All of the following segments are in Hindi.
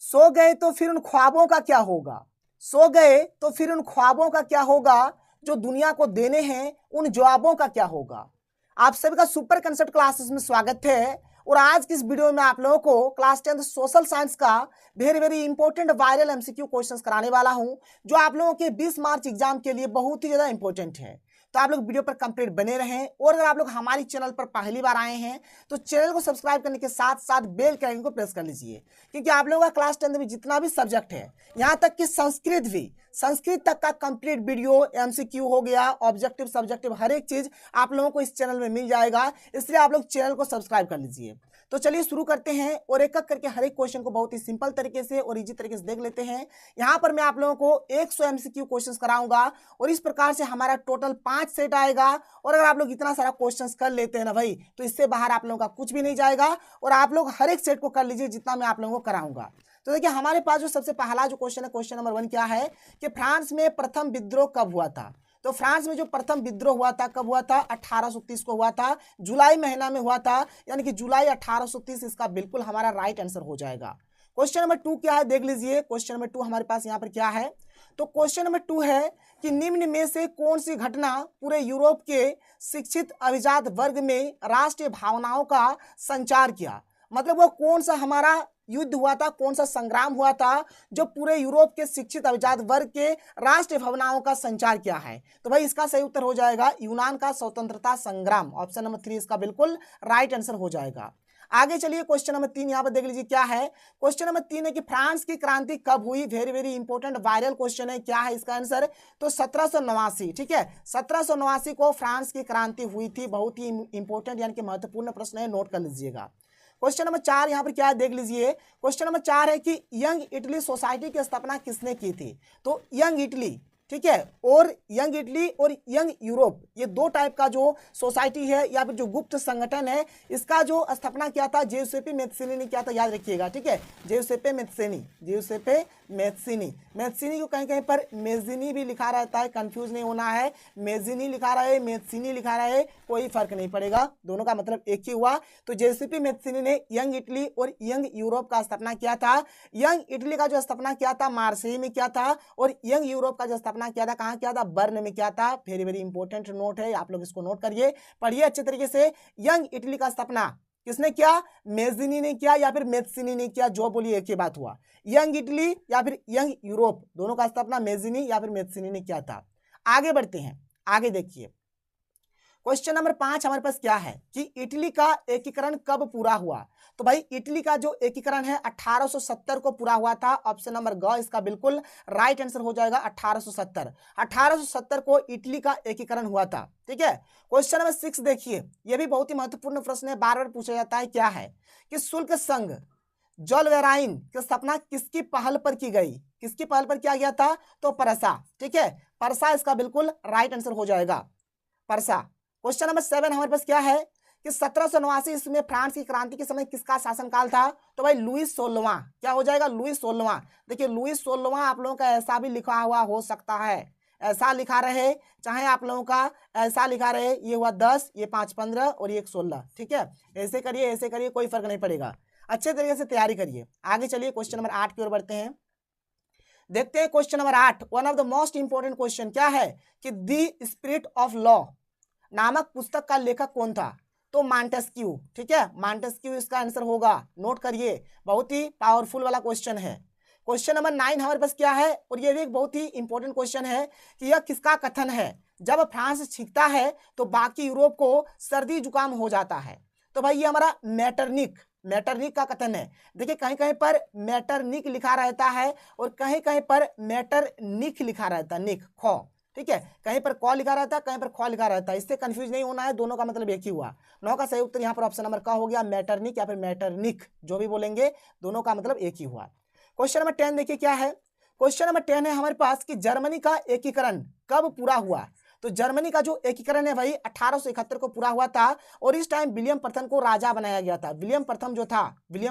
सो गए तो फिर उन ख्वाबों का क्या होगा, सो गए तो फिर उन ख्वाबों का क्या होगा, जो दुनिया को देने हैं उन जवाबों का क्या होगा। आप सभी का सुपर कंसेप्ट क्लासेस में स्वागत है। और आज की इस वीडियो में आप लोगों को क्लास 10 सोशल साइंस का very important viral MCQ questions कराने वाला हूं, जो आप लोगों के 20 मार्च एग्जाम के लिए बहुत ही ज्यादा इंपॉर्टेंट है। तो आप लोग वीडियो पर कंप्लीट बने रहें। और अगर आप लोग हमारी चैनल पर पहली बार आए हैं तो चैनल को सब्सक्राइब करने के साथ साथ बेल के आइकन को प्रेस कर लीजिए, क्योंकि आप लोगों का क्लास 10 में जितना भी सब्जेक्ट है, यहाँ तक कि संस्कृत तक का कंप्लीट वीडियो, एमसीक्यू हो गया, ऑब्जेक्टिव सब्जेक्टिव, हर एक चीज आप लोगों को इस चैनल में मिल जाएगा। इसलिए आप लोग चैनल को सब्सक्राइब कर लीजिए। तो चलिए शुरू करते हैं और एक एक करके हर एक क्वेश्चन को बहुत ही सिंपल तरीके से और इजी तरीके से देख लेते हैं। यहाँ पर मैं आप लोगों को 100 एमसीक्यू क्वेश्चंस कराऊंगा और इस प्रकार से हमारा टोटल 5 सेट आएगा। और अगर आप लोग इतना सारा क्वेश्चंस कर लेते हैं ना भाई, तो इससे बाहर आप लोगों का कुछ भी नहीं जाएगा। और आप लोग हर एक सेट को कर लीजिए जितना मैं आप लोगों को कराऊंगा। तो देखिए हमारे पास जो सबसे पहला जो क्वेश्चन है, क्वेश्चन नंबर 1 क्या है कि फ्रांस में प्रथम विद्रोह कब हुआ था। तो फ्रांस में जो प्रथम विद्रोह हुआ था कब हुआ था, 1830 को हुआ था, जुलाई महीना में हुआ था, यानी कि जुलाई 1830 इसका बिल्कुल हमारा राइट आंसर हो जाएगा। क्वेश्चन नंबर 2 क्या है देख लीजिए। क्वेश्चन नंबर 2 हमारे पास यहाँ पर क्या है, तो क्वेश्चन नंबर 2 है कि निम्न में से कौन सी घटना पूरे यूरोप के शिक्षित अभिजात वर्ग में राष्ट्रीय भावनाओं का संचार किया। मतलब वो कौन सा हमारा युद्ध हुआ था, कौन सा संग्राम हुआ था जो पूरे यूरोप के शिक्षित अभिजात वर्ग के राष्ट्रीय भावनाओं का संचार किया है। तो भाई इसका सही उत्तर हो जाएगा यूनान का स्वतंत्रता संग्राम। ऑप्शन नंबर 3 इसका बिल्कुल राइट आंसर हो जाएगा। आगे चलिए क्वेश्चन नंबर 3 यहाँ पर देख लीजिए क्या है। क्वेश्चन नंबर 3 है कि फ्रांस की क्रांति कब हुई। वेरी इंपॉर्टेंट वायरल क्वेश्चन है। क्या है इसका आंसर, तो 1789। ठीक है, 1789 को फ्रांस की क्रांति हुई थी। बहुत ही इंपॉर्टेंट यानी कि महत्वपूर्ण प्रश्न है, नोट कर लीजिएगा। क्वेश्चन नंबर 4 यहाँ पर क्या है देख लीजिए। क्वेश्चन नंबर 4 है कि यंग इटली सोसाइटी की स्थापना किसने की थी। तो यंग इटली, ठीक है, और यंग इटली और यंग यूरोप, ये दो टाइप का जो सोसाइटी है या फिर जो गुप्त संगठन है, इसका जो स्थापना किया था जिउसेप्पे मैत्सिनी ने किया था, याद रखिएगा। ठीक है, जिउसेप्पे मैत्सिनी को कहीं कहीं पर मेजिनी भी लिखा रहता है, कंफ्यूज नहीं होना है। मेजिनी लिखा रहे, मैत्सिनी लिखा रहे, कोई फर्क नहीं पड़ेगा, दोनों का मतलब एक ही हुआ। तो जिउसेप्पे मैत्सिनी ने यंग इटली और यंग यूरोप का स्थापना किया था। यंग इटली का जो स्थापना किया था मार्सेई में किया था, और यंग यूरोप का जो स्थापना किया था कहाँ किया था, बर्न में किया था। वेरी इंपॉर्टेंट नोट है, आप लोग इसको नोट करिए, पढ़िए अच्छे तरीके से। यंग इटली का स्थापना किसने किया, मेजिनी ने किया या फिर मैत्सिनी ने किया, जो बोलिए एक ही बात हुआ। यंग इटली या फिर यंग यूरोप, दोनों का स्थापना मेजिनी या फिर मैत्सिनी ने किया था। आगे बढ़ते हैं, आगे देखिए क्वेश्चन नंबर 5 हमारे पास क्या है कि इटली का एकीकरण कब पूरा हुआ। तो भाई इटली का जो एकीकरण है 1870 को पूरा हुआ था। ऑप्शन नंबर ग इसका बिल्कुल राइट आंसर हो जाएगा। 1870 को इटली का एकीकरण हुआ था। ठीक है, क्वेश्चन नंबर 6 देखिए, यह भी बहुत ही महत्वपूर्ण प्रश्न है, बार बार पूछा जाता है। क्या है कि शुल्क संघ जोलवेराइन की स्थापना किसकी पहल पर की गई, किसकी पहल पर किया गया था, तो परसा। ठीक है, परसा इसका बिल्कुल राइट आंसर हो जाएगा, परसा। क्वेश्चन नंबर 7 हमारे पास क्या है कि 1789 ईस्वी में फ्रांस की क्रांति के समय किसका शासनकाल था। तो भाई लुईस 16वां, क्या हो जाएगा, लुईस 16वां। देखिए लुईस 16वां आप लोगों का ऐसा भी लिखा हुआ हो सकता है, ऐसा लिखा रहे, चाहे आप लोगों का ऐसा लिखा रहे, ये हुआ 10, ये 5 15 और ये 16। ठीक है, ऐसे करिए, कोई फर्क नहीं पड़ेगा। अच्छे तरीके से तैयारी करिए। आगे चलिए क्वेश्चन नंबर 8 की ओर बढ़ते हैं। देखते हैं question number 8, one of the most important question. क्या है कि द स्पिरिट ऑफ लॉ नामक पुस्तक का लेखक कौन था। तो मॉन्टेस्क्यू। ठीक है, मॉन्टेस्क्यू इसका आंसर होगा, नोट करिए, बहुत ही पावरफुल वाला क्वेश्चन है। क्वेश्चन नंबर 9 हमारे पास क्या है, और ये भी एक बहुत ही इंपॉर्टेंट क्वेश्चन है कि यह किसका कथन है, जब फ्रांस छींकता है तो बाकी यूरोप को सर्दी जुकाम हो जाता है। तो भाई ये हमारा मैटरनिक का कथन है। देखिए कहीं कहीं पर मैटरनिक लिखा रहता है और कहीं कहीं पर मैटरनिक लिखा रहता है, निक खो। ठीक है, कहीं पर कॉ लिखा रहता है, कहीं पर खॉ लिखा रहता है, इससे कंफ्यूज नहीं होना है, दोनों का मतलब एक ही हुआ। 9 का सही उत्तर यहाँ पर ऑप्शन नंबर का हो गया, मैटरनिक या फिर मैटरनिक, जो भी बोलेंगे दोनों का मतलब एक ही हुआ। क्वेश्चन नंबर 10 देखिए क्या है। क्वेश्चन नंबर 10 है हमारे पास कि जर्मनी का एकीकरण कब पूरा हुआ। तो जर्मनी का जो एकीकरण है भाई 1871 को पूरा हुआ था, और इस टाइम विलियम प्रथम को राजा बनाया गया था। विलियम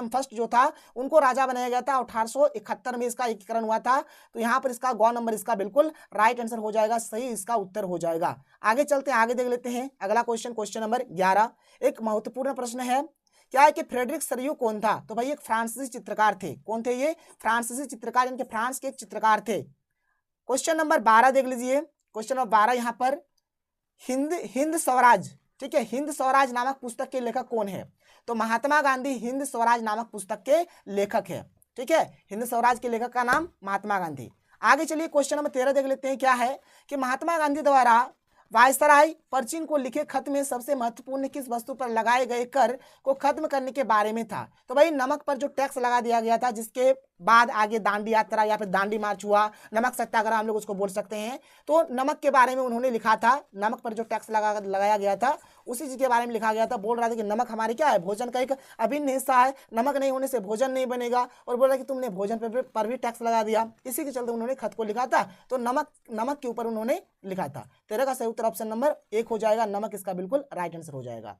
फर्स्ट जो था उनको राजा बनाया गया था। 1871 में इसका एकीकरण हुआ था। तो यहाँ पर इसका गौ नंबर इसका बिल्कुल राइट आंसर हो जाएगा, सही इसका उत्तर हो जाएगा। आगे चलते हैं, आगे देख लेते हैं अगला क्वेश्चन, क्वेश्चन नंबर 11। एक महत्वपूर्ण प्रश्न है क्या है कि फ्रेडरिक सरयू कौन था? तो भाई एक फ्रांसीसी चित्रकार थे। कौन थे ये? फ्रांसीसी चित्रकार, यानी कि फ्रांस के एक चित्रकार थे। क्वेश्चन नंबर 12 देख लीजिए। क्वेश्चन नंबर 12 यहाँ पर हिंद हिंद स्वराज, ठीक है, हिंद स्वराज नामक पुस्तक के लेखक कौन है? तो महात्मा गांधी हिंद स्वराज नामक पुस्तक के लेखक है। ठीक है, हिंद स्वराज के लेखक का नाम महात्मा गांधी। आगे चलिए क्वेश्चन नंबर 13 देख लेते हैं। क्या है कि महात्मा गांधी द्वारा वायसराय परचिन को लिखे खत में सबसे महत्वपूर्ण किस वस्तु पर लगाए गए कर को खत्म करने के बारे में था? तो भाई नमक पर जो टैक्स लगा दिया गया था, जिसके बाद आगे दांडी यात्रा या फिर दांडी मार्च हुआ, नमक सत्याग्रह हम लोग उसको बोल सकते हैं। तो नमक के बारे में उन्होंने लिखा था, नमक पर जो टैक्स लगाया गया था उसी चीज के बारे में लिखा गया था। बोल रहा था कि नमक हमारे क्या है, भोजन का एक अभिन्न हिस्सा है, नमक नहीं होने से भोजन नहीं बनेगा, और बोल रहा कि तुमने भोजन पर भी टैक्स लगा दिया। इसी के चलते उन्होंने खत को लिखा था। तो नमक के ऊपर उन्होंने लिखा था। 13 का सही उत्तर ऑप्शन नंबर 1 हो जाएगा, नमक इसका बिल्कुल राइट आंसर हो जाएगा।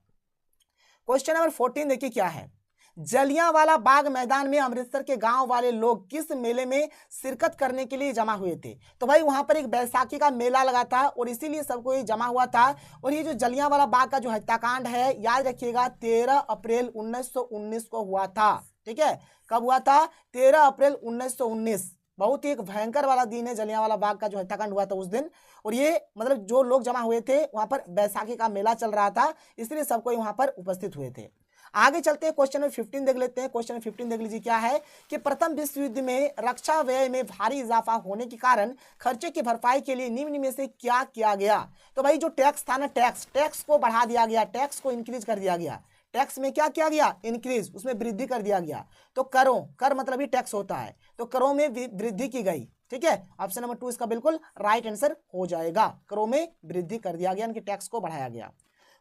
क्वेश्चन नंबर 14 देखिए क्या है। जलियांवाला बाग मैदान में अमृतसर के गांव वाले लोग किस मेले में शिरकत करने के लिए जमा हुए थे? तो भाई वहां पर एक बैसाखी का मेला लगा था और इसीलिए सबको ये जमा हुआ था। और ये जो जलियांवाला बाग का जो हत्याकांड है, याद रखिएगा 13 अप्रैल 1919 को हुआ था। ठीक है, कब हुआ था? 13 अप्रैल 1919। बहुत ही एक भयंकर वाला दिन है जलियांवाला बाग का जो हत्याकांड हुआ था उस दिन। और ये मतलब जो लोग जमा हुए थे वहां पर बैसाखी का मेला चल रहा था, इसलिए सबको वहां पर उपस्थित हुए थे। आगे चलते हैं, क्वेश्चन नंबर 15 देख लेते हैं। क्वेश्चन नंबर 15 देख लीजिए क्या है कि प्रथम विश्व युद्ध में रक्षा व्यय में भारी इजाफा होने के कारण खर्चे की भरपाई के लिए निम्न में से क्या किया गया? तो भाई जो टैक्स था ना, टैक्स को बढ़ा दिया गया, टैक्स को इंक्रीज कर दिया गया। टैक्स में क्या किया गया? इंक्रीज, उसमें वृद्धि कर दिया गया। तो कर मतलब ही टैक्स होता है, तो करों में वृद्धि की गई। ठीक है, ऑप्शन नंबर 2 इसका बिल्कुल राइट आंसर हो जाएगा। करों में वृद्धि कर दिया गया, यानी कि टैक्स को बढ़ाया गया।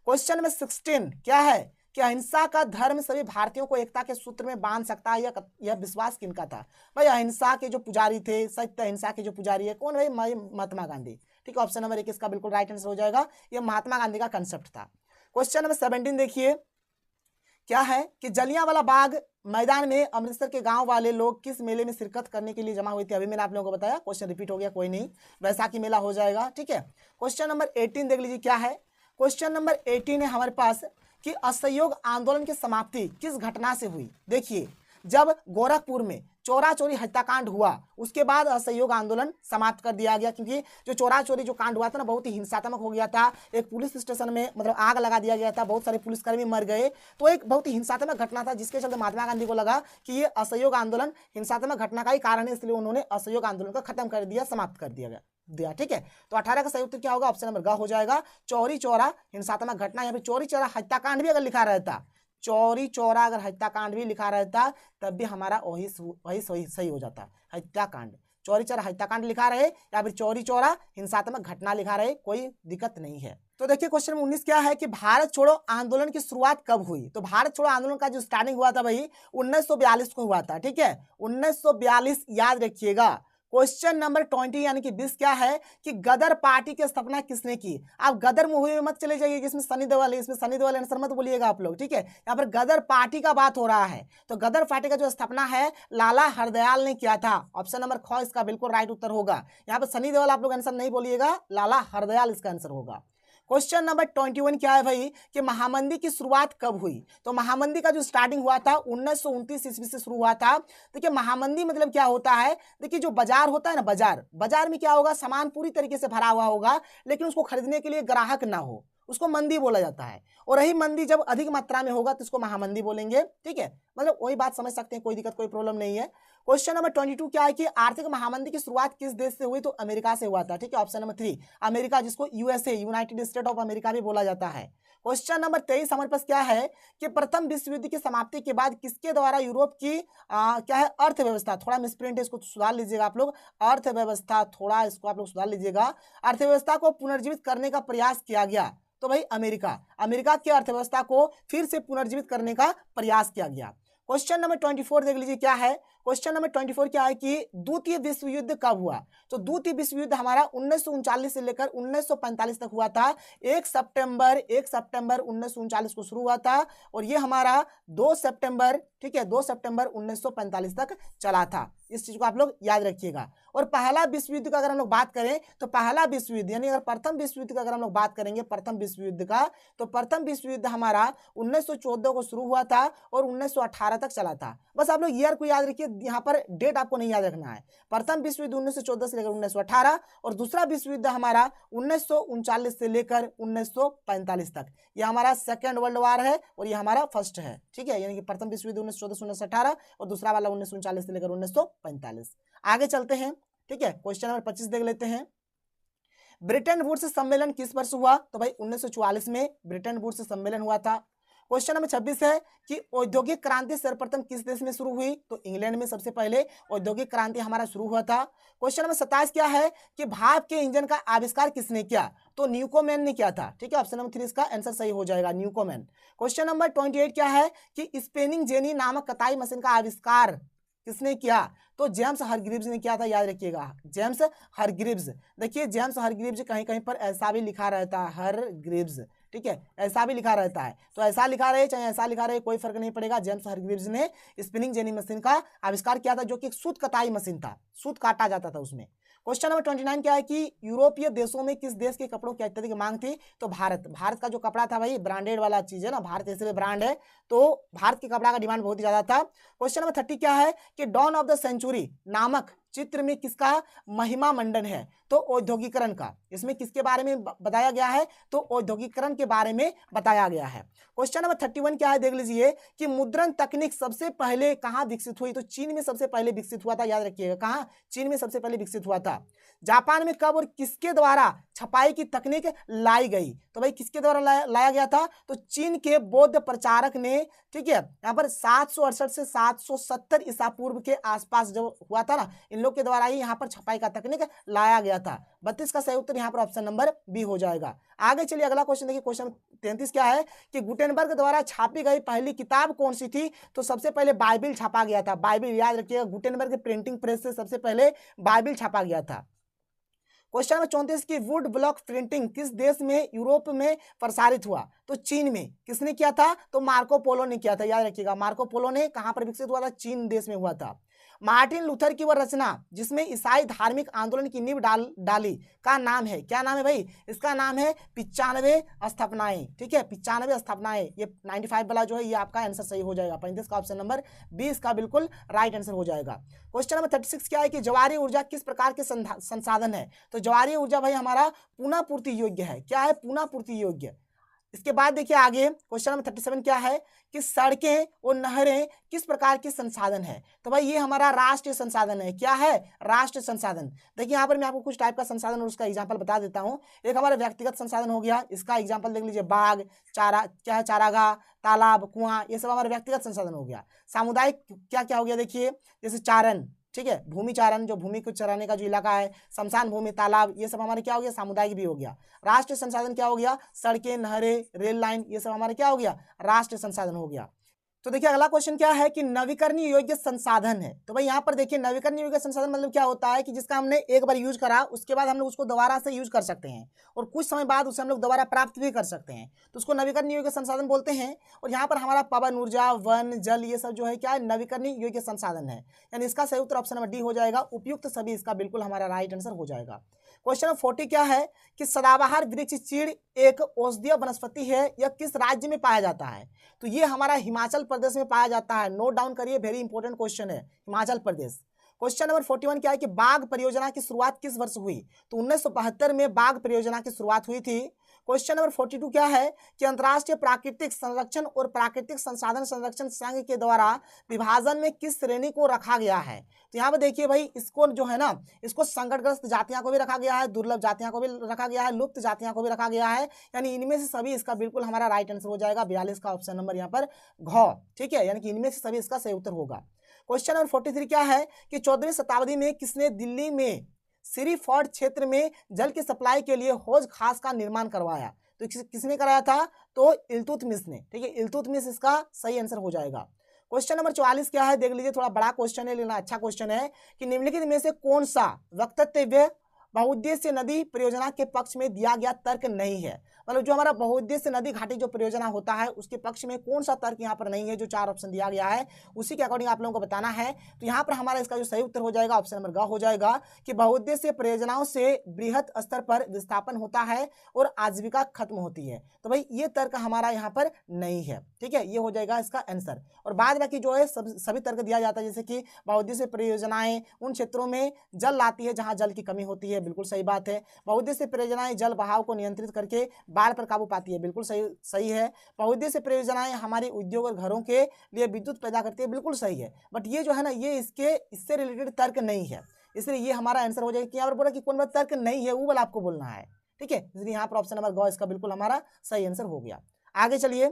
क्वेश्चन नंबर 16 क्या है कि अहिंसा का धर्म सभी भारतीयों को एकता के सूत्र में बांध सकता है, यह विश्वास किनका था? भाई अहिंसा के जो पुजारी थे, सत्य अहिंसा के जो पुजारी है कौन? भाई महात्मा गांधी। ठीक है, ऑप्शन नंबर 1 इसका बिल्कुल राइट आंसर हो जाएगा। यह महात्मा गांधी का कंसेप्ट था। क्वेश्चन नंबर 17 देखिए क्या है कि जलियांवाला बाग मैदान में अमृतसर के गांव वाले लोग किस मेले में शिरकत करने के लिए जमा हुए थे? अभी मैंने आप लोगों को बताया, क्वेश्चन रिपीट हो गया, कोई नहीं, वैसाखी मेला हो जाएगा। ठीक है, क्वेश्चन नंबर 18 देख लीजिए क्या है। क्वेश्चन नंबर 18 है हमारे पास कि असहयोग आंदोलन की समाप्ति किस घटना से हुई? देखिए, जब गोरखपुर में चोरा चोरी हत्याकांड हुआ उसके बाद असहयोग आंदोलन समाप्त कर दिया गया, क्योंकि जो चोरा चोरी जो कांड हुआ था ना बहुत ही हिंसात्मक हो गया था। एक पुलिस स्टेशन में मतलब आग लगा दिया गया था, बहुत सारे पुलिसकर्मी मर गए। तो एक बहुत ही हिंसात्मक घटना था, जिसके चलते महात्मा गांधी को लगा कि ये असहयोग आंदोलन हिंसात्मक घटना का ही कारण है, इसलिए उन्होंने असहयोग आंदोलन को खत्म कर दिया, समाप्त कर दिया। ठीक है, तो 18 का सही उत्तर क्या होगा? ऑप्शन नंबर ग हो जाएगा। चौरी चौरा हिंसात्मक घटना, यहाँ पे चौरी चौरा हत्याकांड भी अगर लिखा रहता, चौरी चौरा अगर हत्याकांड भी लिखा रहता तब भी हमारा वही सही हो जाता। हत्याकांड, चौरी चौरा हत्याकांड लिखा रहे या फिर चौरी चौरा हिंसात्मक घटना लिखा रहे, कोई दिक्कत नहीं है। तो देखिए क्वेश्चन नंबर 19 क्या है कि भारत छोड़ो आंदोलन की शुरुआत कब हुई? तो भारत छोड़ो आंदोलन का जो स्टार्टिंग हुआ था भाई 1942 को हुआ था। ठीक है, 1942 याद रखिएगा। क्वेश्चन नंबर 20 यानी कि 20 क्या है कि गदर पार्टी की स्थापना किसने की? आप गदर मूवी में मत चले जाइए जिसमें सनी देओल है, इसमें सनी देओल आंसर मत बोलिएगा आप लोग। ठीक है, यहाँ पर गदर पार्टी का बात हो रहा है। तो गदर पार्टी का जो स्थापना है लाला हरदयाल ने किया था। ऑप्शन नंबर ख इसका बिल्कुल राइट उत्तर होगा। यहाँ पर सनी देओल आप लोग आंसर नहीं बोलिएगा, लाला हरदयाल इसका आंसर होगा। क्वेश्चन नंबर 21 क्या है भाई कि महामंदी की शुरुआत कब हुई? तो महामंदी का जो स्टार्टिंग हुआ था 1929 ईस्वी से शुरू हुआ था। देखिए महामंदी मतलब क्या होता है, देखिए जो बाजार होता है ना, बाजार में क्या होगा, सामान पूरी तरीके से भरा हुआ होगा लेकिन उसको खरीदने के लिए ग्राहक ना हो, उसको मंदी बोला जाता है। और यही मंदी जब अधिक मात्रा में होगा तो इसको महामंदी बोलेंगे। ठीक है, मतलब वही बात समझ सकते हैं, कोई दिक्कत कोई प्रॉब्लम नहीं है। क्वेश्चन नंबर 22 क्या है कि आर्थिक महामंदी की शुरुआत किस देश से हुई? तो अमेरिका से हुआ था। ठीक है, ऑप्शन नंबर 3 अमेरिका, जिसको USA United state of America भी बोला जाता है। क्वेश्चन नंबर 23 हमारे पास क्या है कि प्रथम विश्व युद्ध की समाप्ति के बाद किसके द्वारा यूरोप की क्या है अर्थव्यवस्था, थोड़ा मिसप्रिंट है इसको सुधार लीजिएगा आप लोग, अर्थव्यवस्था थोड़ा इसको आप लोग सुधार लीजिएगा, अर्थव्यवस्था को पुनर्जीवित करने का प्रयास किया गया? तो भाई अमेरिका की अर्थव्यवस्था को फिर से पुनर्जीवित करने का प्रयास किया गया। क्वेश्चन नंबर 24 देख लीजिए क्या है। क्वेश्चन नंबर 24 क्या है कि द्वितीय विश्व युद्ध कब हुआ? तो द्वितीय विश्व युद्ध हमारा 1939 से लेकर 1945 तक हुआ था। 1 सितंबर 1939 को शुरू हुआ था और ये हमारा 2 सितंबर, ठीक है, 2 सितंबर 1945 तक चला था। इस चीज को आप लोग याद रखिएगा। और पहला विश्व युद्ध का अगर हम लोग बात करें तो पहला विश्व युद्ध यानी अगर प्रथम विश्व युद्ध का अगर हम लोग बात करेंगे प्रथम विश्व युद्ध का, तो प्रथम विश्व युद्ध हमारा 1914 को शुरू हुआ था और 1918 तक चला था। बस आप लोग ईयर को याद रखिए, यहाँ पर डेट आपको नहीं याद रखना है। प्रथम विश्व युद्ध 1914 से लेकर 1918 और दूसरा विश्व युद्ध हमारा 1939 से लेकर 1945 तक। ये हमारा सेकेंड वर्ल्ड वार है और ये हमारा फर्स्ट है, ठीक है, यानी कि प्रथम विश्व युद्ध 1914 से 1918 और दूसरा वाला 1939 से लेकर 1945। आगे चलते हैं, ठीक है, क्वेश्चन नंबर 25 देख लेते हैं। ब्रिटेन वुड्स सम्मेलन किस वर्ष हुआ? तो भाई 1944 में ब्रिटेन वुड्स सम्मेलन हुआ था। क्वेश्चन नंबर 26 है कि औद्योगिक क्रांति सर्वप्रथम किस देश में शुरू हुई? तो इंग्लैंड में सबसे पहले औद्योगिक क्रांति हमारा शुरू हुआ था। क्वेश्चन नंबर 27 क्या है कि भाप के इंजन का आविष्कार किसने किया? तो न्यूकोमैन ने किया था, ठीक है, ऑप्शन नंबर 3 इसका आंसर सही हो जाएगा, न्यूकोमैन। क्वेश्चन नंबर 28 क्या है कि स्पेनिंग जेनी नामक कताई मशीन का आविष्कार किसने किया? तो जेम्स हरग्रीव्स ने किया था, याद रखिएगा, जेम्स हरग्रीव्स। देखिए जेम्स हरग्रीव्स कहीं कहीं पर ऐसा भी लिखा रहता है, हरग्रीव्स, ठीक है, ऐसा भी लिखा रहता है, तो ऐसा लिखा रहे चाहे ऐसा लिखा रहे कोई फर्क नहीं पड़ेगा। जेम्स हरग्रीव्स ने स्पिनिंग जेनी मशीन का आविष्कार किया था, जो कि एक सूत कताई मशीन था, सूत काटा जाता था उसमें। क्वेश्चन नंबर 29 क्या है कि यूरोपीय देशों में किस देश के कपड़ों की अत्यधिक मांग थी? तो भारत का जो कपड़ा था भाई ब्रांडेड वाला चीज है ना, भारत ऐसे ब्रांड है, तो भारत के कपड़ा का डिमांड बहुत ही ज्यादा था। क्वेश्चन नंबर 30 क्या है कि डॉन ऑफ द सेंचुरी नामक चित्र में किसका महिमा मंडन है? तो औद्योगिकरण का। इसमें किसके बारे में बताया गया है? तो औद्योगिकरण के बारे में बताया गया है। क्वेश्चन नंबर 31 क्या है देख लीजिए कि मुद्रण तकनीक सबसे पहले कहां विकसित हुई? तो चीन में सबसे पहले विकसित हुआ था, याद रखिएगा, कहां? चीन में सबसे पहले विकसित हुआ था। जापान में कब और किसके द्वारा छपाई की तकनीक लाई गई? तो भाई किसके द्वारा लाया गया था? तो चीन के बौद्ध प्रचारक ने, ठीक है, यहाँ पर 768 से 770 ईसा पूर्व के आसपास जब हुआ था ना, इन लोग के द्वारा ही यहाँ पर छपाई का तकनीक लाया गया था। 32 का सही उत्तर यहाँ पर ऑप्शन नंबर बी हो जाएगा। आगे चलिए अगला क्वेश्चन देखिए, क्वेश्चन 33 क्या है कि गुटेनबर्ग द्वारा छापी गई पहली किताब कौन सी थी? तो सबसे पहले बाइबिल छापा गया था, बाइबिल, याद रखिएगा, गुटेनबर्ग प्रिंटिंग प्रेस से सबसे पहले बाइबिल छापा गया था। क्वेश्चन नंबर 34 की वुड ब्लॉक प्रिंटिंग किस देश में, यूरोप में प्रसारित हुआ? तो चीन में। किसने किया था? तो मार्को पोलो ने किया था, याद रखिएगा, मार्को पोलो ने कहां पर विकसित हुआ था? चीन देश में हुआ था। मार्टिन लूथर की वह रचना जिसमें ईसाई धार्मिक आंदोलन की नींव डाली का नाम है, क्या नाम है भाई? इसका नाम है 95 स्थापनाएं, ठीक है, 95 स्थापनाएं। ये 95 वाला जो है ये आपका आंसर सही हो जाएगा, 35 का ऑप्शन नंबर बी इसका बिल्कुल राइट आंसर हो जाएगा। क्वेश्चन नंबर 36 क्या है कि ज्वारीय ऊर्जा किस प्रकार के संसाधन है? तो ज्वारीय ऊर्जा भाई हमारा पुनः पूर्ति योग्य है, क्या है? पुनः पूर्ति योग्य। इसके बाद देखिए आगे क्वेश्चन नंबर 37 क्या है कि सड़कें और नहरें किस प्रकार के संसाधन है? तो भाई ये हमारा राष्ट्रीय संसाधन है, क्या है? राष्ट्रीय संसाधन। देखिए यहाँ पर मैं आपको कुछ टाइप का संसाधन और उसका एग्जांपल बता देता हूँ। एक हमारा व्यक्तिगत संसाधन हो गया, इसका एग्जांपल देख लीजिए, बाग, चारा, क्या है, चारागाह, तालाब, कुआं, ये सब हमारा व्यक्तिगत संसाधन हो गया। सामुदायिक क्या क्या हो गया देखिए, जैसे चारण, ठीक है, भूमि चारण, जो भूमि को चराने का जो इलाका है, शमशान भूमि, तालाब, ये सब हमारे क्या हो गया? सामुदायिक भी हो गया। राष्ट्रीय संसाधन क्या हो गया? सड़कें, नहरें, रेल लाइन, ये सब हमारे क्या हो गया? राष्ट्रीय संसाधन हो गया। तो देखिए अगला क्वेश्चन क्या है कि नवीकरणीय योग्य संसाधन है। तो भाई यहाँ पर देखिए नवीकरणीय योग्य संसाधन मतलब क्या होता है कि जिसका हमने एक बार यूज करा उसके बाद हम लोग उसको दोबारा से यूज कर सकते हैं और कुछ समय बाद उसे हम लोग दोबारा प्राप्त भी कर सकते हैं, तो उसको नवीकरणीय योग्य संसाधन बोलते हैं। और यहाँ पर हमारा पवन ऊर्जा, वन, जल, ये सब जो है क्या है? नवीकरणीय योग्य संसाधन है, यानी इसका सही उत्तर ऑप्शन नंबर डी हो जाएगा, उपयुक्त सभी इसका बिल्कुल हमारा राइट आंसर हो जाएगा। क्वेश्चन नंबर 40 क्या है कि सदाबहार वृक्ष चीड़ एक औषधीय वनस्पति है, यह किस राज्य में पाया जाता है? तो ये हमारा हिमाचल प्रदेश में पाया जाता है, नोट डाउन करिए, वेरी इंपॉर्टेंट क्वेश्चन है, हिमाचल प्रदेश। क्वेश्चन नंबर 41 क्या है कि बाघ परियोजना की शुरुआत किस वर्ष हुई? तो 1972 में बाघ परियोजना की शुरुआत हुई थी। क्वेश्चन नंबर 42 क्या है कि अंतर्राष्ट्रीय प्राकृतिक संरक्षण और प्राकृतिक संसाधन संरक्षण संघ के द्वारा विभाजन में किस श्रेणी को रखा गया है? तो यहाँ पे देखिए भाई, इसको जो है ना, इसको संकटग्रस्त जातियों को भी रखा गया है, दुर्लभ जातियों को भी रखा गया है, लुप्त जातियों को भी रखा गया है, यानी इनमें से सभी इसका बिल्कुल हमारा राइट आंसर हो जाएगा, 42 का ऑप्शन नंबर यहाँ पर घ, ठीक है, यानी कि इनमें से सभी इसका सही उत्तर होगा। क्वेश्चन नंबर 43 क्या है कि 14वीं शताब्दी में किसने दिल्ली में सिरी फोर्ट क्षेत्र में जल की सप्लाई के लिए हौज खास का निर्माण करवाया? तो किसने कराया था? तो इल्तुतमिश ने, ठीक है, इल्तुतमिश इसका सही आंसर हो जाएगा। क्वेश्चन नंबर 44 क्या है, देख लीजिए, थोड़ा बड़ा क्वेश्चन है लेकिन अच्छा क्वेश्चन है कि निम्नलिखित में से कौन सा वक्तव्य बहुउद्देश्य नदी परियोजना के पक्ष में दिया गया तर्क नहीं है। मतलब जो हमारा बहुउद्देश्य नदी घाटी जो परियोजना होता है उसके पक्ष में कौन सा तर्क यहाँ पर नहीं है, जो 4 ऑप्शन दिया गया है उसी के अकॉर्डिंग आप लोगों को बताना है। तो यहाँ पर हमारा इसका जो सही उत्तर हो जाएगा ऑप्शन नंबर ग हो जाएगा कि बहुउद्देश्य परियोजनाओं से बृहत स्तर पर विस्थापन होता है और आजीविका खत्म होती है। तो भाई ये तर्क हमारा यहाँ पर नहीं है, ठीक है, ये हो जाएगा इसका आंसर। और बाद बाकी जो है सभी तर्क दिया जाता है, जैसे कि बहुउद्देश्य परियोजनाएं उन क्षेत्रों में जल लाती है जहां जल की कमी होती है, बिल्कुल सही बात है। बहुउद्देश्य परियोजनाएं जल बहाव को नियंत्रित करके बाढ़ पर काबू पाती है, बिल्कुल सही है। बहुउद्देश्य परियोजनाएं हमारे उद्योग और घरों के लिए विद्युत पैदा करती है, बिल्कुल सही है। बट ये जो है ना, ये इससे रिलेटेड तर्क नहीं है, इसलिए ये हमारा आंसर हो जाएगा कि यहाँ पर बोला कि कौन सा तर्क नहीं है वो वाला आपको बोलना है, ठीक है। इसलिए यहाँ पर ऑप्शन नंबर ग इसका बिल्कुल हमारा सही आंसर हो गया। आगे चलिए,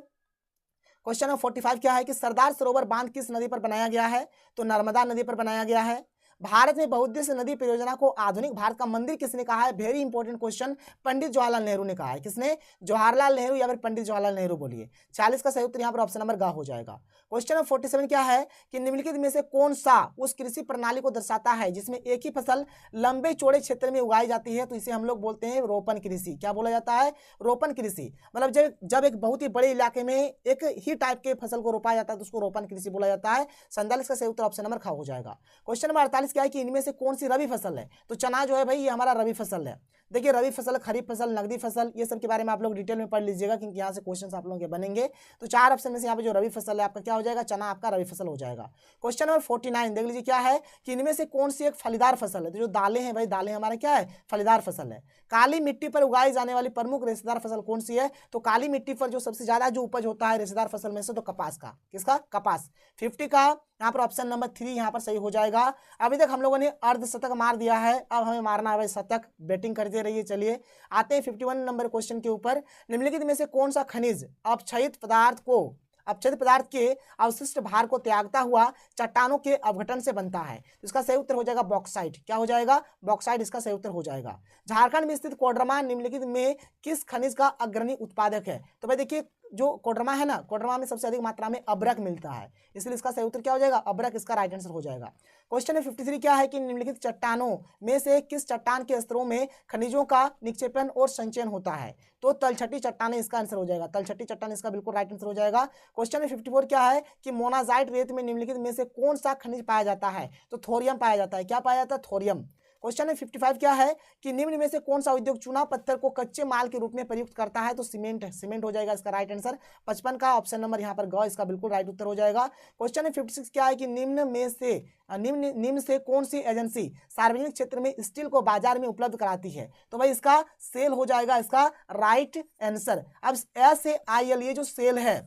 क्वेश्चन नंबर 45 क्या है कि सरदार सरोवर बांध किस नदी पर बनाया गया है, तो नर्मदा नदी पर बनाया गया है। भारत में बहुउद्देश्य नदी परियोजना को आधुनिक भारत का मंदिर किसने कहा है, very important question, Pandit Jawaharlal Nehru ने कहा है। किसने, जवाहरलाल नेहरू या फिर पंडित जवाहरलाल नेहरू बोलिए। 40 का सही उत्तर यहाँ पर ऑप्शन नंबर ग हो जाएगा। क्वेश्चन नंबर 47 क्या है कि निम्नलिखित में से कौन सा उस कृषि प्रणाली को दर्शाता है जिसमें एक ही फसल लंबे चौड़े क्षेत्र में उगाई जाती है, तो इसे हम लोग बोलते हैं रोपण कृषि। क्या बोला जाता है, रोपण कृषि। मतलब जब एक बहुत ही बड़े इलाके में एक ही टाइप के फसल को रोपा जाता है तो उसको रोपण कृषि बोला जाता है। 47 का सही उत्तर ऑप्शन नंबर ख हो जाएगा। क्वेश्चन नंबर 48 क्या है कि इनमें से कौन सी रबी फसल है, तो चना जो है भाई ये हमारा रबी फसल है। देखिए रबी फसल, खरीफ फसल, नकदी फसल, ये सब के बारे में आप लोग डिटेल में पढ़ लीजिएगा क्योंकि यहाँ से क्वेश्चन आप लोगों के बनेंगे। तो 4 ऑप्शन में से यहाँ पे जो रबी फसल है आपका क्या हो जाएगा, चना आपका रबी फसल हो जाएगा। क्वेश्चन नंबर 49 देख लीजिए क्या है कि इनमें से कौन सी एक फलीदार फसल है, तो जो दालें हैं भाई, दालें हमारा क्या है, फलीदार फसल है। काली मिट्टी पर उगाई जाने वाली प्रमुख रेशेदार फसल कौन सी है, तो काली मिट्टी पर जो सबसे ज्यादा जो उपज होता है रेशेदार फसल में से, तो कपास का। किसका, कपास। 50 का यहाँ पर ऑप्शन नंबर 3 यहाँ पर सही हो जाएगा। अभी तक हम लोगों ने अर्धशतक मार दिया है, अब हमें मारना है भाई शतक, बैटिंग करते रहिए। चलिए आते हैं 51 नंबर क्वेश्चन के ऊपर। निम्नलिखित में से कौन सा खनिज अपक्षयित पदार्थ के अवशिष्ट भार को त्यागता हुआ चट्टानों के अपघटन से बनता है, तो इसका सही उत्तर हो जाएगा बॉक्साइट। क्या हो जाएगा, बॉक्साइट इसका सही उत्तर हो जाएगा। झारखंड में स्थित कोडरमा निम्नलिखित में किस खनिज का अग्रणी उत्पादक है, तो भाई देखिए जो कोडरमा है ना, कोडरमा में सबसे अधिक मात्रा में अब्रक मिलता है, इसलिए इसका सही उत्तर क्या हो जाएगा, अब्रक इसका राइट आंसर हो जाएगा। क्वेश्चन 53 क्या है कि निम्नलिखित चट्टानों में से किस चट्टान के स्तरों में खनिजों का निक्षेपण और संचयन होता है, तो तलछटी चट्टानें इसका आंसर हो जाएगा। तलछटी चट्टान इसका बिल्कुल राइट आंसर हो जाएगा। क्वेश्चन 54 क्या है कि मोनाजाइट रेत में निम्नलिखित में से कौन सा खनिज पाया जाता है, तो थोरियम पाया जाता है। क्या पाया जाता है, थोरियम। क्वेश्चन 55 क्या है कि निम्न में से कौन सा उद्योग चूना पत्थर को कच्चे माल के रूप में प्रयुक्त करता है, तो सीमेंट हो जाएगा इसका राइट आंसर। 55 का ऑप्शन नंबर यहाँ पर ग इसका बिल्कुल राइट उत्तर हो जाएगा। क्वेश्चन 56 क्या है कि निम्न से कौन सी एजेंसी सार्वजनिक क्षेत्र में स्टील को बाजार में उपलब्ध कराती है, तो भाई इसका सेल हो जाएगा इसका राइट आंसर। अब SAIL ये जो सेल है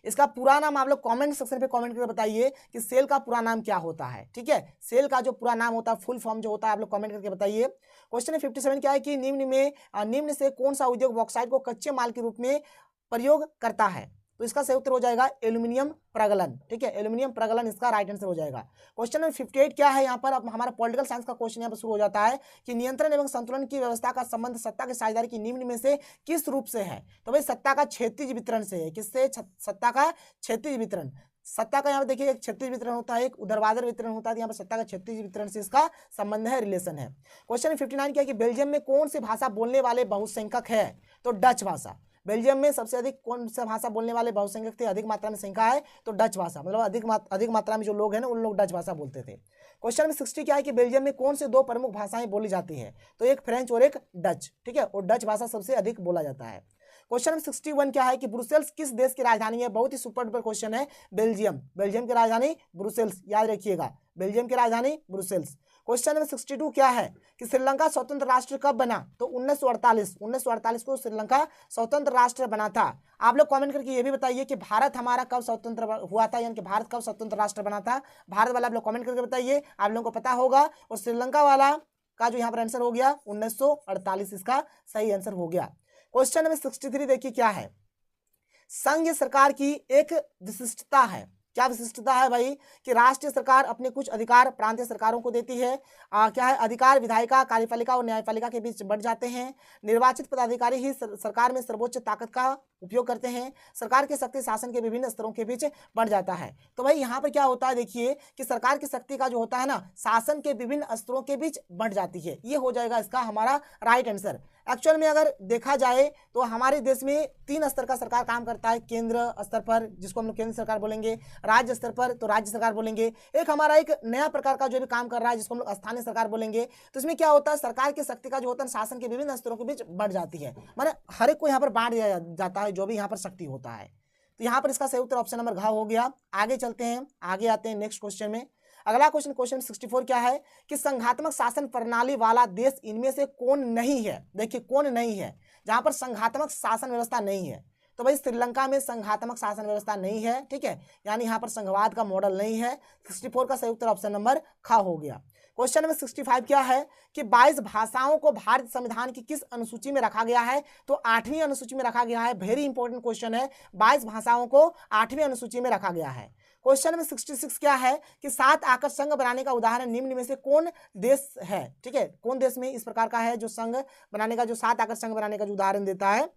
इसका पूरा नाम आप लोग कमेंट सेक्शन पे कमेंट करके बताइए कि सेल का पूरा नाम क्या होता है, ठीक है। सेल का जो पूरा नाम होता है, फुल फॉर्म जो होता है, आप लोग कमेंट करके बताइए। क्वेश्चन 57 क्या है कि निम्न से कौन सा उद्योग बॉक्साइट को कच्चे माल के रूप में प्रयोग करता है, तो इसका सही उत्तर हो जाएगा एल्यूमिनियम प्रगलन, ठीक है, एल्यूमिनियम प्रगलन इसका राइट आंसर हो जाएगा। क्वेश्चन नंबर 58 क्या है, यहाँ पर अब हमारा पॉलिटिकल साइंस का क्वेश्चन यहाँ पर शुरू हो जाता है कि नियंत्रण एवं संतुलन की व्यवस्था का संबंध सत्ता के साझेदारी की निम्न में से किस रूप से है, तो भाई सत्ता का क्षैतिज वितरण से है। किससे, सत्ता का क्षैतिज वितरण। सत्ता का यहाँ पर देखिए एक क्षैतिज वितरण होता है, एक ऊर्ध्वाधर वितरण होता है, यहाँ पर सत्ता का क्षैतिज वितरण से इसका संबंध है, रिलेशन है। क्वेश्चन 59 क्या है कि बेल्जियम में कौन सी भाषा बोलने वाले बहुसंख्यक है, तो डच भाषा। बेल्जियम में सबसे अधिक कौन सा भाषा बोलने वाले बहुसंख्यक थे, अधिक मात्रा में संख्या है, तो डच भाषा। मतलब अधिक मात्रा में जो लोग हैं ना उन लोग डच भाषा बोलते थे। क्वेश्चन में 60 क्या है कि बेल्जियम में कौन से 2 प्रमुख भाषाएं बोली जाती है, तो एक फ्रेंच और एक डच, ठीक है, और डच भाषा सबसे अधिक बोला जाता है। क्वेश्चन 61 क्या है कि ब्रुसेल्स किस देश की राजधानी है, बहुत ही सुपर डुपर क्वेश्चन है। बेल्जियम की राजधानी ब्रुसेल्स, याद रखिएगा, बेल्जियम की राजधानी ब्रुसेल्स। क्वेश्चन नंबर 62 क्या है कि श्रीलंका स्वतंत्र राष्ट्र कब बना, तो 1948 को श्रीलंका स्वतंत्र राष्ट्र बना था। आप लोग कमेंट करके ये भी बताइए कि भारत हमारा कब स्वतंत्र हुआ था, यानी कि भारत कब स्वतंत्र राष्ट्र बना था। भारत वाला आप लोग कमेंट करके बताइए, आप लोगों को पता होगा। और श्रीलंका वाला का जो यहाँ पर आंसर हो गया 1948 इसका सही आंसर हो गया। क्वेश्चन नंबर 63 देखिए क्या है, संघीय सरकार की एक विशिष्टता है। क्या विशिष्टता है भाई कि राष्ट्रीय सरकार अपने कुछ अधिकार प्रांतीय सरकारों को देती है। क्या है, अधिकार विधायिका, कार्यपालिका और न्यायपालिका के बीच बढ़ जाते हैं। निर्वाचित पदाधिकारी ही सरकार में सर्वोच्च ताकत का उपयोग करते हैं, सरकार की शक्ति शासन के विभिन्न स्तरों के बीच बढ़ जाता है। तो भाई यहाँ पर क्या होता है, देखिए कि सरकार की शक्ति का जो होता है ना, शासन के विभिन्न स्तरों के बीच बढ़ जाती है। ये हो जाएगा इसका हमारा राइट आंसर। एक्चुअल में अगर देखा जाए तो हमारे देश में 3 स्तर का सरकार काम करता है। केंद्र स्तर पर जिसको हम लोग केंद्र सरकार बोलेंगे, राज्य स्तर पर तो राज्य सरकार बोलेंगे, एक हमारा एक नया प्रकार का जो भी काम कर रहा है जिसको हम लोग स्थानीय सरकार बोलेंगे। तो इसमें क्या होता है, सरकार की शक्ति का जो होता है शासन के विभिन्न स्तरों के बीच बढ़ जाती है, माने हर एक को यहाँ पर बांट दिया जाता है जो भी यहाँ पर शक्ति होता है। तो यहाँ पर इसका सही उत्तर ऑप्शन नंबर घ हो गया। आगे चलते हैं, आगे आते हैं नेक्स्ट क्वेश्चन में। अगला क्वेश्चन, क्वेश्चन 64 क्या है कि संघात्मक शासन प्रणाली वाला देश इनमें से कौन नहीं है। देखिए कौन नहीं है, जहां पर संघात्मक शासन व्यवस्था नहीं है। तो भाई श्रीलंका में संघात्मक शासन व्यवस्था नहीं है, ठीक है, यानी यहाँ पर संघवाद का मॉडल नहीं है। 64 का सही उत्तर ऑप्शन नंबर ख हो गया। क्वेश्चन नंबर 65 क्या है कि 22 भाषाओं को भारतीय संविधान की किस अनुसूची में रखा गया है। तो 8वीं अनुसूची में रखा गया है। वेरी इंपॉर्टेंट क्वेश्चन है, 22 भाषाओं को 8वीं अनुसूची में रखा गया है। क्वेश्चन नंबर 66 क्या है कि 7 आकर्षक संघ बनाने का उदाहरण निम्न में से कौन देश है। ठीक है, कौन देश में इस प्रकार का है जो संघ बनाने का, जो 7 आकर्षक संघ बनाने का जो उदाहरण देता है।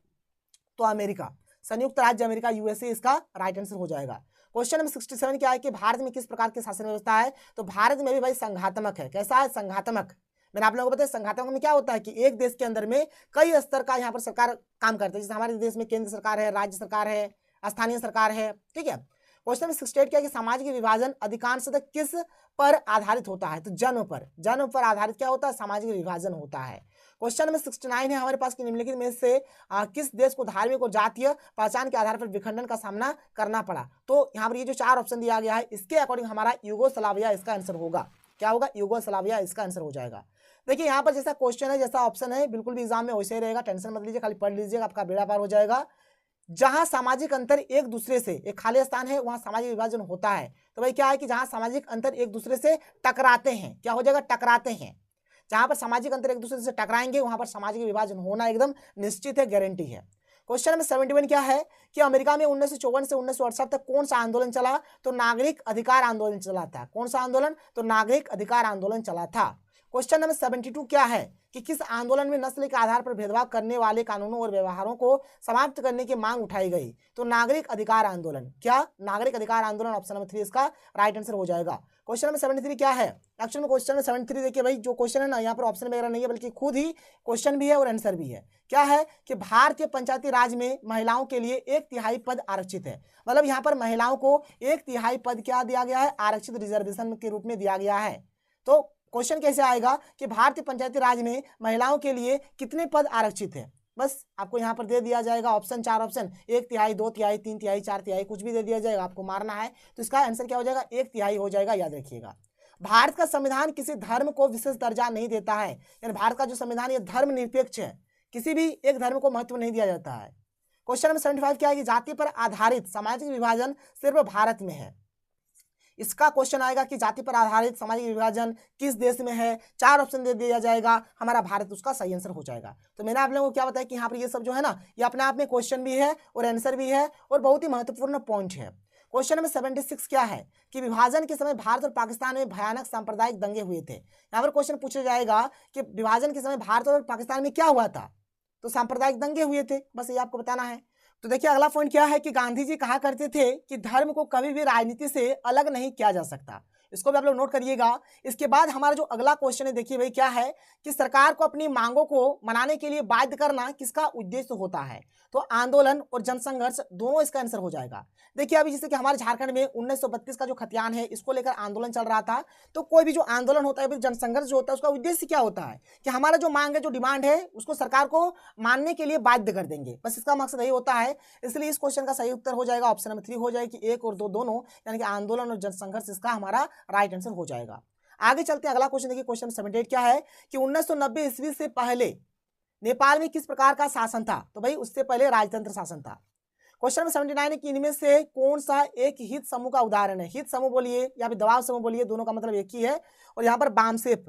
तो अमेरिका, संयुक्त राज्य अमेरिका, यूएसए इसका राइट आंसर हो जाएगा। क्वेश्चन नंबर 67 क्या है कि भारत में किस प्रकार की शासन व्यवस्था है। तो भारत में भी भाई संघात्मक है। कैसा है, संघात्मक। मैंने आप लोगों को बताया संघात्मक में क्या होता है कि एक देश के अंदर में कई स्तर का यहाँ पर सरकार काम करती है। जैसे हमारे देश में केंद्र सरकार है, राज्य सरकार है, स्थानीय सरकार है, ठीक है। क्वेश्चन नंबर 68 क्या है कि सामाजिक विभाजन अधिकांशतः किस पर आधारित होता है। तो जन्म पर आधारित क्या होता है, सामाजिक विभाजन होता है। क्वेश्चन नंबर 69 है हमारे पास कि निम्नलिखित में से किस देश को धार्मिक और जातीय पहचान के आधार पर विखंडन का सामना करना पड़ा। तो यहाँ पर ये जो 4 ऑप्शन दिया गया है इसके अकॉर्डिंग हमारा यूगोस्लाविया इसका आंसर होगा। क्या होगा, यूगोस्लाविया इसका आंसर हो जाएगा। देखिए यहाँ पर जैसा क्वेश्चन है, जैसा ऑप्शन है, बिल्कुल भी एग्जाम में वैसे ही रहेगा, टेंशन मत लीजिए, खाली पढ़ लीजिएगा, आपका बेड़ा पार हो जाएगा। जहां सामाजिक अंतर एक दूसरे से, एक खाली स्थान है वहां सामाजिक विभाजन होता है। तो भाई क्या है कि जहां सामाजिक अंतर एक दूसरे से टकराते हैं, क्या हो जाएगा, टकराते हैं। जहां पर सामाजिक अंतर एक दूसरे से टकराएंगे वहां पर सामाजिक विभाजन होना एकदम निश्चित है, गारंटी है। क्वेश्चन नंबर 71 क्या है कि अमेरिका में 1954 से 1968 तक कौन सा आंदोलन चला। तो नागरिक अधिकार आंदोलन चला था। कौन सा आंदोलन, तो नागरिक अधिकार आंदोलन चला था। क्वेश्चन नंबर 72 क्या है कि किस आंदोलन में नस्ल के आधार पर भेदभाव करने वाले कानूनों और व्यवहारों को समाप्त करने की मांग उठाई गई। तो नागरिक अधिकार आंदोलन। क्या, नागरिक अधिकार आंदोलन, ऑप्शन नंबर 3 इसका राइट आंसर हो जाएगा। क्वेश्चन नंबर 73 क्या है, एक्चुअल में क्वेश्चन नंबर 73 देखिए भाई जो क्वेश्चन है ना, यहाँ पर ऑप्शन वगैरह नहीं है बल्कि खुद ही क्वेश्चन भी है और आंसर भी है। क्या है कि भारतीय पंचायती राज में महिलाओं के लिए 1/3 पद आरक्षित है। मतलब यहाँ पर महिलाओं को 1/3 पद क्या दिया गया है, आरक्षित रिजर्वेशन के रूप में दिया गया है। तो क्वेश्चन कैसे आएगा कि भारतीय पंचायती राज में महिलाओं के लिए कितने पद आरक्षित है। बस आपको यहाँ पर दे दिया जाएगा ऑप्शन, 4 ऑप्शन, 1/3, 2/3, 3/3, 4/3, कुछ भी दे दिया जाएगा, आपको मारना है। तो इसका आंसर क्या हो जाएगा, 1/3 हो जाएगा, याद रखिएगा। भारत का संविधान किसी धर्म को विशेष दर्जा नहीं देता है, यानी भारत का जो संविधान ये धर्म निरपेक्ष है, किसी भी एक धर्म को महत्व नहीं दिया जाता है। क्वेश्चन नंबर 75 क्या है कि जाति पर आधारित सामाजिक विभाजन सिर्फ भारत में है। इसका क्वेश्चन आएगा कि जाति पर आधारित सामाजिक विभाजन किस देश में है। 4 ऑप्शन दे दिया जाएगा, हमारा भारत उसका सही आंसर हो जाएगा। तो मैंने आप लोगों को क्या बताया कि यहाँ पर ये सब जो है ना, ये अपने आप में क्वेश्चन भी है और आंसर भी है और बहुत ही महत्वपूर्ण पॉइंट है। क्वेश्चन नंबर 76 क्या है कि विभाजन के समय भारत और पाकिस्तान में भयानक सांप्रदायिक दंगे हुए थे। यहाँ पर क्वेश्चन पूछा जाएगा कि विभाजन के समय भारत और पाकिस्तान में क्या हुआ था। तो सांप्रदायिक दंगे हुए थे, बस ये आपको बताना है। तो देखिए अगला पॉइंट क्या है कि गांधी जी कहा करते थे कि धर्म को कभी भी राजनीति से अलग नहीं किया जा सकता। इसको भी आप लोग नोट करिएगा। इसके बाद हमारा जो अगला क्वेश्चन है, देखिए भाई क्या है कि सरकार को अपनी मांगों को मनाने के लिए बाध्य करना किसका उद्देश्य होता है। तो आंदोलन और जनसंघर्ष दोनों इसका आंसर हो जाएगा। देखिए अभी जैसे कि हमारे झारखंड में 1932 का जो खतियान है इसको लेकर आंदोलन चल रहा था। तो कोई भी जो आंदोलन होता है, जनसंघर्ष जो होता है, उसका उद्देश्य क्या होता है कि हमारा जो मांग है, जो डिमांड है, उसको सरकार को मानने के लिए बाध्य कर देंगे। बस इसका मकसद यही होता है। इसलिए इस क्वेश्चन का सही उत्तर हो जाएगा ऑप्शन नंबर 3 हो जाएगी, 1 और 2 दोनों, यानी कि आंदोलन और जनसंघर्ष इसका हमारा राइट आंसर हो जाएगा। आगे चलते हैं, अगला क्वेश्चन देखिए। क्वेश्चन 78 क्या है कि 1990 ईस्वी से पहले नेपाल में किस प्रकार का शासन था। तो भाई उससे पहले राजतंत्र शासन था। क्वेश्चन नंबर 79 है कि इनमें से कौन सा एक हित समूह का उदाहरण है। हित समूह बोलिए या फिर दबाव समूह बोलिए, दोनों का मतलब एक ही है। और यहाँ पर बामसेफ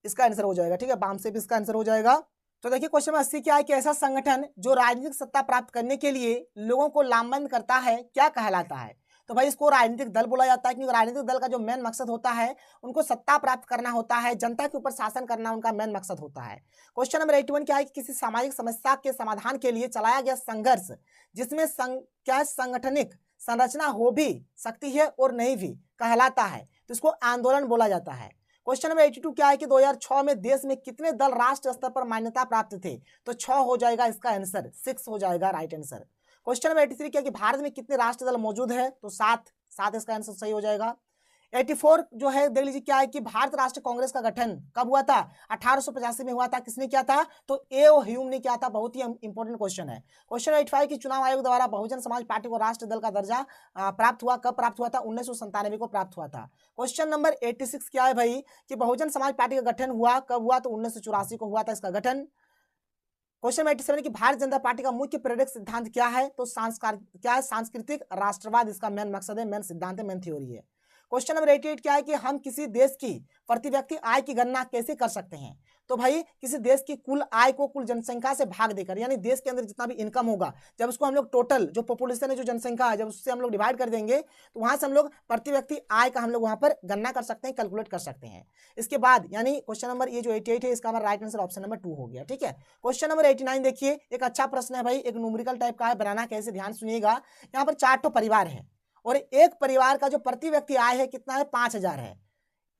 इसका आंसर हो जाएगा। ठीक है, बामसेफ इसका आंसर हो जाएगा। तो देखिए क्वेश्चन नंबर 80 क्या है कि ऐसा संगठन जो राजनीतिक सत्ता प्राप्त करने के लिए लोगों को लामबंद करता है क्या कहलाता है। तो भाई इसको राजनीतिक दल बोला जाता है, क्योंकि राजनीतिक दल का जो मेन मकसद होता है उनको सत्ता प्राप्त करना होता है, जनता के ऊपर शासन करना उनका मेन मकसद होता है। क्वेश्चन नंबर 81 क्या है कि किसी सामाजिक समस्या के समाधान के लिए चलाया गया संघर्ष जिसमें क्या संगठनिक संरचना हो भी सकती है और नहीं भी कहलाता है, तो इसको आंदोलन बोला जाता है। क्वेश्चन नंबर 82 क्या है कि 2006 में देश में कितने दल राष्ट्र स्तर पर मान्यता प्राप्त थे, तो 6 हो जाएगा इसका आंसर, 6 हो जाएगा राइट आंसर। क्वेश्चन नंबर 83 क्या है कि भारत में कितने राष्ट्र दल मौजूद है, तो 7 इसका आंसर सही हो जाएगा। 84 जो है देख लीजिए क्या है कि भारत राष्ट्रीय कांग्रेस का गठन कब हुआ था, 1885 में हुआ था। किसने किया था, तो ए.ओ. ह्यूम ने किया था। बहुत ही इंपॉर्टेंट क्वेश्चन है। क्वेश्चन 85 की चुनाव आयोग द्वारा बहुजन समाज पार्टी को राष्ट्रीय दल का दर्जा प्राप्त हुआ, कब प्राप्त हुआ था, 1997 को प्राप्त हुआ था। क्वेश्चन नंबर 86 क्या है भाई कि बहुजन समाज पार्टी का गठन हुआ कब हुआ, तो 1984 को हुआ था इसका गठन। क्वेश्चन नंबर 87 की भारतीय जनता पार्टी का मुख्य प्रेरक सिद्धांत क्या है, तो सांस्कृतिक राष्ट्रवाद इसका मेन मकसद है, मेन सिद्धांत है, मेन थ्योरी है। क्वेश्चन नंबर 88 क्या है कि हम किसी देश की प्रति व्यक्ति आय की गणना कैसे कर सकते हैं, तो भाई किसी देश की कुल आय को कुल जनसंख्या से भाग देकर, यानी देश के अंदर जितना भी इनकम होगा जब उसको हम लोग टोटल जो पॉपुलेशन है, जो जनसंख्या है, जब उससे हम लोग डिवाइड कर देंगे तो वहां से हम लोग प्रति व्यक्ति आय का हम लोग वहां पर गणना कर सकते हैं, कैलकुलेट कर सकते हैं। इसके बाद यानी क्वेश्चन नंबर ये जो 88 है इसका हमारा राइट आंसर ऑप्शन नंबर 2 हो गया। ठीक है। क्वेश्चन नंबर 89 देखिए, एक अच्छा प्रश्न है भाई, एक न्यूमेरिकल टाइप का है, बनाना कैसे ध्यान सुनिएगा। यहाँ पर 4 परिवार है और एक परिवार का जो प्रति व्यक्ति आय है कितना है, 5000 है।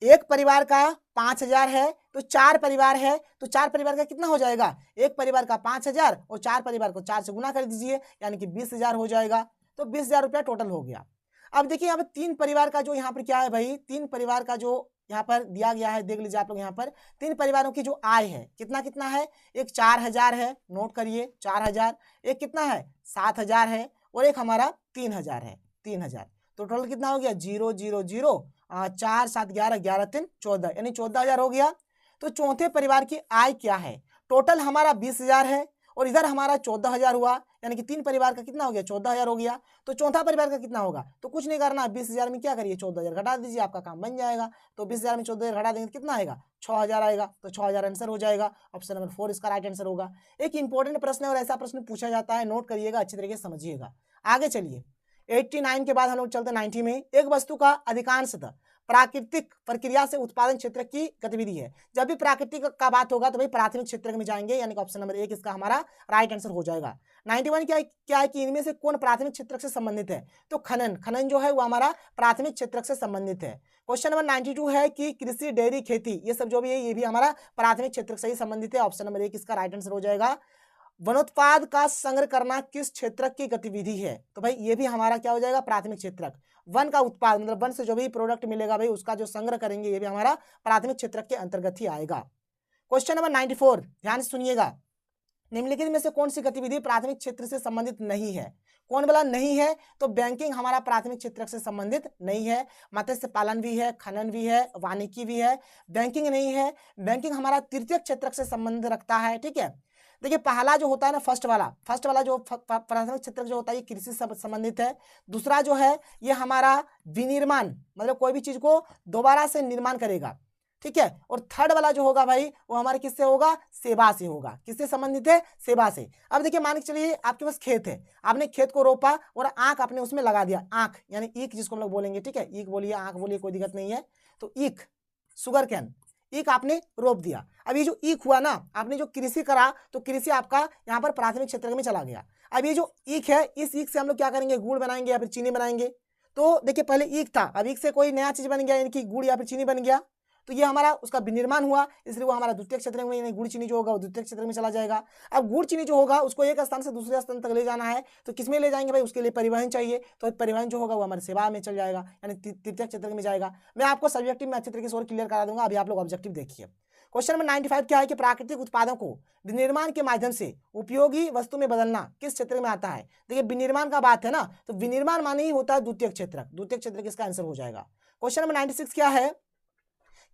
एक परिवार का 5000 है तो 4 परिवार है तो 4 परिवार का कितना हो जाएगा, एक परिवार का 5000 और 4 परिवार को 4 से गुना कर दीजिए, यानी कि 20,000 हो जाएगा। तो 20,000 रुपया टोटल हो गया। अब देखिए यहाँ पर 3 परिवार का जो यहाँ पर क्या है भाई, 3 परिवार का जो यहाँ पर दिया गया है, देख लीजिए आप लोग यहाँ पर 3 परिवारों की जो आय है कितना कितना है, एक 4000 है, नोट करिए 4000, एक कितना है 7000 है और एक हमारा 3000 है, 3000। तो टोटल कितना हो गया 0 0 0 4 7 11 11 3 14, यानी 14,000 हो गया। तो चौथे परिवार की आय क्या है, टोटल हमारा 20,000 है और इधर हमारा 14,000 हुआ, यानी कि 3 परिवार का कितना हो गया 14,000 हो गया। तो चौथा परिवार का कितना होगा, तो कुछ नहीं करना, 20,000 में क्या करिए 14,000 घटा दीजिए, आपका काम बन जाएगा। तो 20,000 में 14,000 घटा देंगे तो कितना आएगा 6,000 आएगा, तो 6,000 आंसर हो जाएगा। ऑप्शन नंबर 4 इसका राइट आंसर होगा। एक इंपॉर्टेंट प्रश्न है और ऐसा प्रश्न पूछा जाता है, नोट करिएगा, अच्छी तरीके से समझिएगा। आगे चलिए 89 के बाद हम लोग चलते 90 में। एक वस्तु का अधिकांशतः प्राकृतिक प्रक्रिया से उत्पादन क्षेत्र की गतिविधि है। जब भी प्राकृतिक का बात होगा तो भाई प्राथमिक क्षेत्र में जाएंगे, यानी कि ऑप्शन नंबर 1 इसका हमारा राइट आंसर हो जाएगा। 91 क्या है कि इनमें से कौन प्राथमिक क्षेत्र से संबंधित है, तो खनन जो है वो हमारा प्राथमिक क्षेत्र से संबंधित है। क्वेश्चन नंबर 92 है कि कृषि, डेयरी, खेती ये सब जो भी है ये भी हमारा प्राथमिक क्षेत्र से ही संबंधित है। ऑप्शन नंबर 1 इसका राइट आंसर हो जाएगा। वनोत्पाद का संग्रह करना किस क्षेत्र की गतिविधि है, तो भाई ये भी हमारा क्या हो जाएगा प्राथमिक क्षेत्र। वन का उत्पाद मतलब वन से जो भी प्रोडक्ट मिलेगा भाई उसका जो संग्रह करेंगे ये भी हमारा प्राथमिक क्षेत्र के अंतर्गत ही आएगा। क्वेश्चन नंबर 94 ध्यान से सुनिएगा, निम्नलिखित में से कौन सी गतिविधि प्राथमिक क्षेत्र से संबंधित नहीं है। कौन बोला नहीं है, तो बैंकिंग हमारा प्राथमिक क्षेत्र से संबंधित नहीं है। मत्स्य पालन भी है, खनन भी है, वानिकी भी है, बैंकिंग नहीं है। बैंकिंग हमारा तृतीय क्षेत्र से संबंध रखता है। ठीक है। देखिए पहला जो होता है ना फर्स्ट वाला जो प्राथमिक क्षेत्र जो होता है ये कृषि से संबंधित है। दूसरा जो है ये हमारा विनिर्माण, मतलब कोई भी चीज को दोबारा से निर्माण करेगा। ठीक है। और थर्ड वाला जो होगा भाई वो हमारे किससे होगा, सेवा से होगा। किससे संबंधित है, सेवा से। अब देखिए मान के चलिए आपके पास खेत है, आपने खेत को रोपा और आंख आपने उसमें लगा दिया, आंख यानी ईख जिसको हम लोग बोलेंगे। ठीक है, ईख बोलिए, आंख बोलिए, कोई दिक्कत नहीं है। तो ईख, शुगर कैन, ईख आपने रोप दिया। अब ये जो ईख हुआ ना, आपने जो कृषि करा तो कृषि आपका यहाँ पर प्राथमिक क्षेत्र में चला गया। अब ये जो ईख है इस ईख से हम लोग क्या करेंगे, गुड़ बनाएंगे या फिर चीनी बनाएंगे। तो देखिए पहले ईख था, अब ईख से कोई नया चीज बन गया, यानी कि गुड़ या फिर चीनी बन गया। तो ये हमारा उसका विनिर्माण हुआ, इसलिए वो हमारा द्वितीय क्षेत्र में, यानी गुड़ चीनी जो होगा वो द्वितीय क्षेत्र में चला जाएगा। अब गुड़ चीनी जो होगा उसको एक स्थान से दूसरे स्थान तक ले जाना है, तो किसमें ले जाएंगे भाई, उसके लिए परिवहन चाहिए। तो परिवहन जो होगा वो हमारे सेवा में चल जाएगा, यानी तृतीय क्षेत्र में जाएगा। मैं आपको सब्जेक्टिव में अच्छे तरीके से और क्लियर करा दूंगा, अभी आप लोग ऑब्जेक्टिव देखिए। क्वेश्चन नंबर 95 क्या है कि प्राकृतिक उत्पादों को विनिर्माण के माध्यम से उपयोगी वस्तु में बदलना किस क्षेत्र में आता है। देखिए विनिर्माण का बात है ना, तो विनिर्माण माने ही होता है द्वितीय क्षेत्र। द्वितीय क्षेत्र किसका आंसर हो जाएगा। क्वेश्चन नंबर 96 क्या है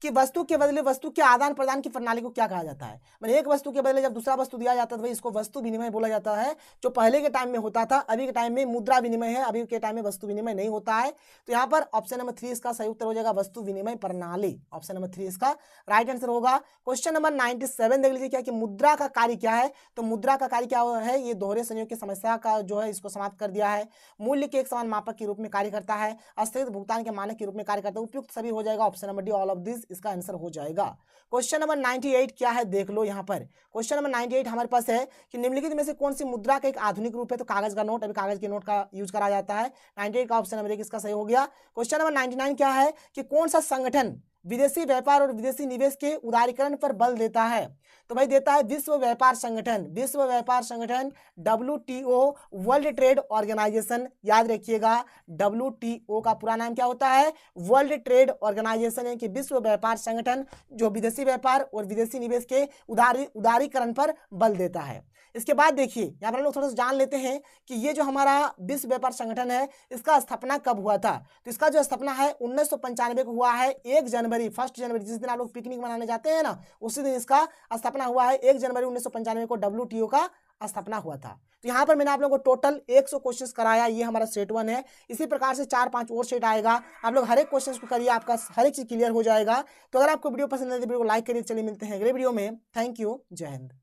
कि वस्तु के बदले वस्तु के आदान प्रदान की प्रणाली को क्या कहा जाता है। मतलब एक वस्तु के बदले जब दूसरा वस्तु दिया जाता है तो भाई इसको वस्तु विनिमय बोला जाता है। जो पहले के टाइम में होता था, अभी के टाइम में मुद्रा विनिमय है, अभी के टाइम में वस्तु विनिमय नहीं होता है। तो यहाँ पर ऑप्शन नंबर 3 इसका सही उत्तर हो जाएगा वस्तु विनिमय प्रणाली। ऑप्शन नंबर 3 इसका राइट आंसर होगा। क्वेश्चन नंबर 97 देख लीजिए क्या कि मुद्रा का कार्य क्या है। तो मुद्रा का कार्य क्या है, ये दोहरे संयोग की समस्या का जो है इसको समाप्त कर दिया है। मूल्य के एक समान मापक के रूप में कार्य करता है, स्थगित भुगतान के मानक के रूप में कार्य करता है। उपयुक्त सभी हो जाएगा, option number D all of this इसका आंसर हो जाएगा। क्वेश्चन नंबर 98 क्या है देख लो यहाँ पर। क्वेश्चन नंबर 98 हमारे पास है कि निम्नलिखित में से कौन सी मुद्रा का एक आधुनिक रूप है। तो कागज का नोट, अभी कागज के नोट का यूज करा जाता है। 98 का ऑप्शन नंबर 1 इसका सही हो गया। क्वेश्चन नंबर 99 क्या है कि कौन सा संगठन विदेशी व्यापार और विदेशी निवेश के उदारीकरण पर बल देता है। तो भाई देता है विश्व व्यापार संगठन। विश्व व्यापार संगठन WTO, वर्ल्ड ट्रेड ऑर्गेनाइजेशन। याद रखिएगा WTO का पूरा नाम क्या होता है, वर्ल्ड ट्रेड ऑर्गेनाइजेशन, है कि विश्व व्यापार संगठन जो विदेशी व्यापार और विदेशी निवेश के उदारीकरण पर बल देता है। इसके बाद देखिए यहाँ पर हम लोग थोड़ा सा जान लेते हैं कि ये जो हमारा विश्व व्यापार संगठन है इसका स्थापना कब हुआ था। तो इसका जो स्थापना है 1995 को हुआ है। 1 जनवरी 1 जनवरी जिस दिन आप लोग पिकनिक मनाने जाते हैं ना, उसी दिन इसका स्थापना हुआ है। 1 जनवरी 1995 को WTO का स्थापना हुआ था। तो यहाँ पर मैंने आप लोगों को टोटल 100 क्वेश्चंस कराया। ये हमारा सेट 1 है। इसी प्रकार से 4-5 और सेट आएगा। आप लोग हर एक क्वेश्चंस को करिए, आपका हर एक चीज क्लियर हो जाएगा। तो अगर आपको वीडियो पसंद है तो वीडियो को लाइक करिए। चलिए मिलते हैं अगले वीडियो में। थैंक यू, जय हिंद।